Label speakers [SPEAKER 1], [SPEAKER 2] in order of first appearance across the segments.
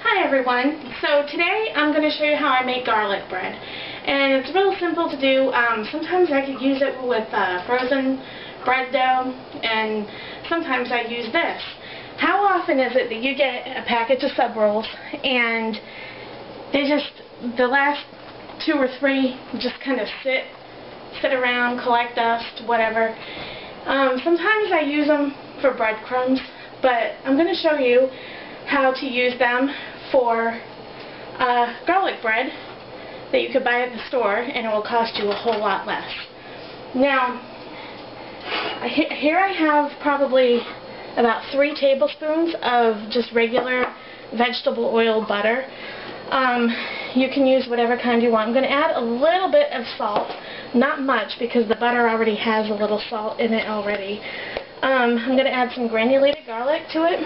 [SPEAKER 1] Hi everyone. So today I'm going to show you how I make garlic bread. And it's real simple to do. Sometimes I could use it with frozen bread dough, and sometimes I use this. How often is it that you get a package of subrolls and the last 2 or 3 just kind of sit around, collect dust, whatever. Sometimes I use them for breadcrumbs, but I'm going to show you how to use them for garlic bread that you could buy at the store, and it will cost you a whole lot less. Now, here I have probably about 3 tablespoons of just regular vegetable oil butter. You can use whatever kind you want. I'm going to add a little bit of salt, not much because the butter already has a little salt in it already. I'm going to add some granulated garlic to it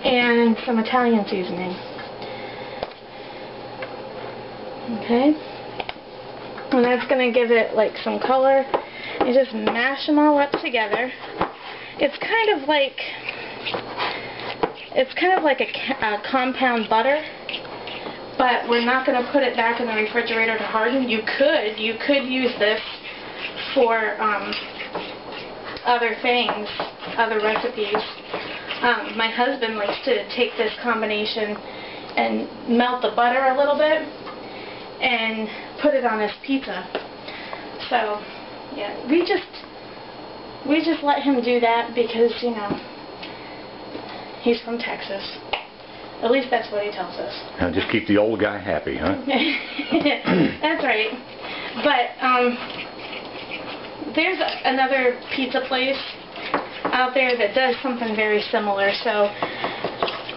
[SPEAKER 1] and some Italian seasoning. Okay, and that's going to give it like some color. You just mash them all up together. It's kind of like a compound butter, but we're not going to put it back in the refrigerator to harden. You could use this for other things, other recipes. My husband likes to take this combination and melt the butter a little bit and put it on his pizza. So yeah, we just let him do that because, you know, he's from Texas. At least that's what he tells us.
[SPEAKER 2] Now just keep the old guy happy, huh?
[SPEAKER 1] That's right. But there's another pizza place out there that does something very similar, so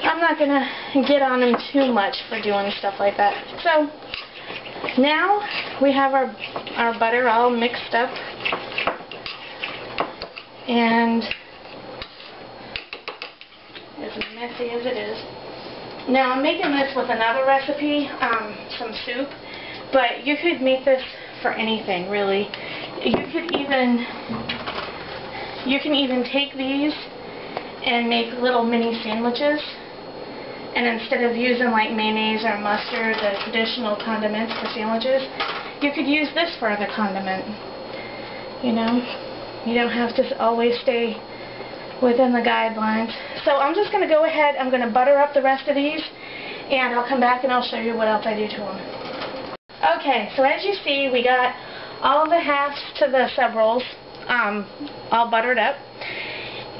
[SPEAKER 1] I'm not going to get on him too much for doing stuff like that. So now we have our butter all mixed up, and as messy as it is. Now I'm making this with another recipe, some soup, but you could make this for anything really. You can even take these and make little mini sandwiches, and instead of using like mayonnaise or mustard, the traditional condiments for sandwiches, you could use this for the condiment. You know, you don't have to always stay within the guidelines. So I'm just going to go ahead, I'm going to butter up the rest of these, and I'll come back and I'll show you what else I do to them. Okay, so as you see, we got all the halves to the subrolls all buttered up,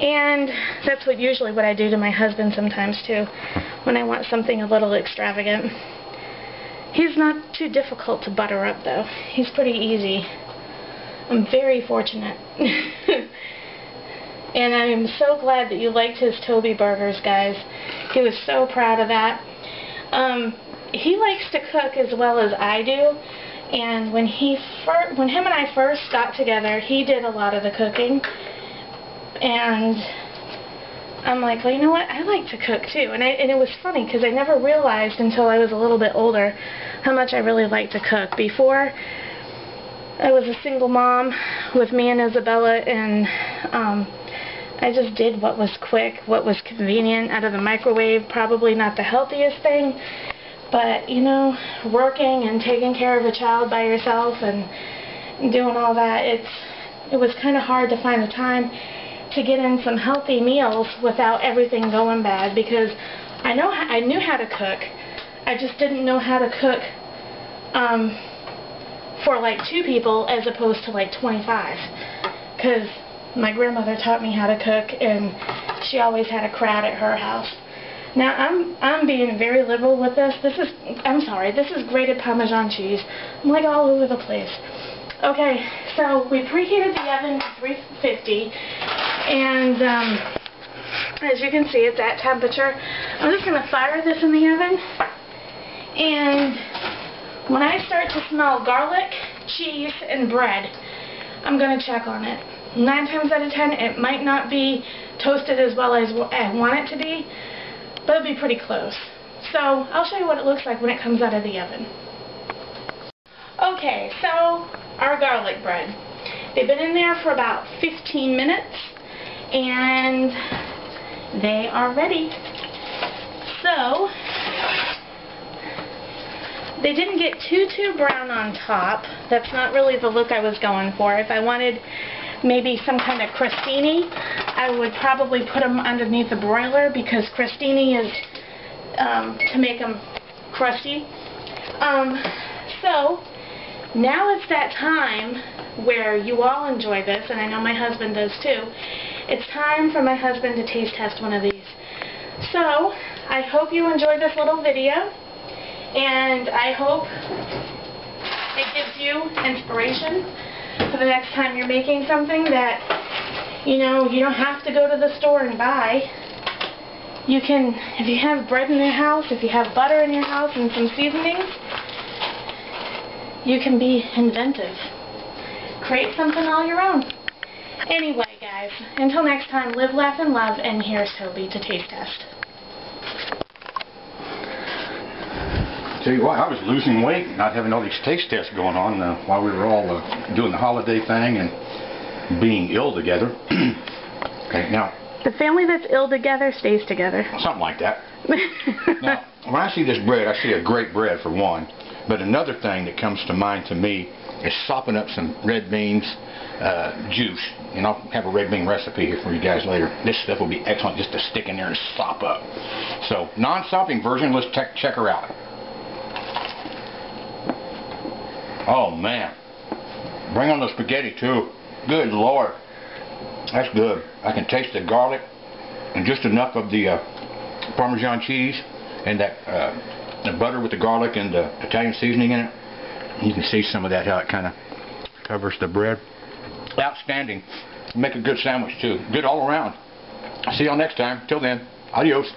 [SPEAKER 1] and that's usually what I do to my husband sometimes too, when I want something a little extravagant. He's not too difficult to butter up though. He's pretty easy. I'm very fortunate. And I'm so glad that you liked his Toby burgers, guys. He was so proud of that. He likes to cook as well as I do, and when him and I first got together, he did a lot of the cooking, and I'm like, well, you know what, I like to cook too. And it was funny because I never realized until I was a little bit older how much I really liked to cook. Before, I was a single mom with me and Isabella, and I just did what was quick, what was convenient out of the microwave. Probably not the healthiest thing, but, you know, working and taking care of a child by yourself and doing all that, it was kind of hard to find the time to get in some healthy meals without everything going bad, because I knew how to cook. I just didn't know how to cook for like 2 people as opposed to like 25, because my grandmother taught me how to cook, and she always had a crowd at her house. Now I'm being very liberal with this. This is grated Parmesan cheese. I'm like all over the place. Okay, so we preheated the oven to 350, and as you can see, it's at temperature. I'm just going to fire this in the oven, and when I start to smell garlic, cheese, and bread, I'm going to check on it. 9 times out of 10, it might not be toasted as well as I want it to be, but it'll be pretty close. So I'll show you what it looks like when it comes out of the oven. Okay, so our garlic bread. They've been in there for about 15 minutes, and they are ready. So They didn't get too brown on top. That's not really the look I was going for. If I wanted maybe some kind of crostini, I would probably put them underneath the broiler, because crostini is to make them crusty. So now it's that time where you all enjoy this, and I know my husband does too. It's time for my husband to taste test one of these. So I hope you enjoyed this little video, and I hope it gives you inspiration for the next time you're making something that, you know, you don't have to go to the store and buy. You can, if you have bread in your house, if you have butter in your house and some seasonings, you can be inventive. Create something all your own. Anyway, guys, until next time, live, laugh, and love, and here's Toby to taste test.
[SPEAKER 2] Tell you what, I was losing weight, not having all these taste tests going on while we were all doing the holiday thing and being ill together. Okay, now...
[SPEAKER 1] The family that's ill together stays together.
[SPEAKER 2] Something like that. Now, when I see this bread, I see a Grate bread for one. But another thing that comes to mind to me is sopping up some red beans juice. And I'll have a red bean recipe here for you guys later. This stuff will be excellent just to stick in there and sop up. So, non-sopping version, let's check her out. Oh man, bring on the spaghetti too. Good Lord, that's good. I can taste the garlic and just enough of the Parmesan cheese and that the butter with the garlic and the Italian seasoning in it. You can see some of that, how it kind of covers the bread. Outstanding. Make a good sandwich too. Good all around. See y'all next time. Till then, adios.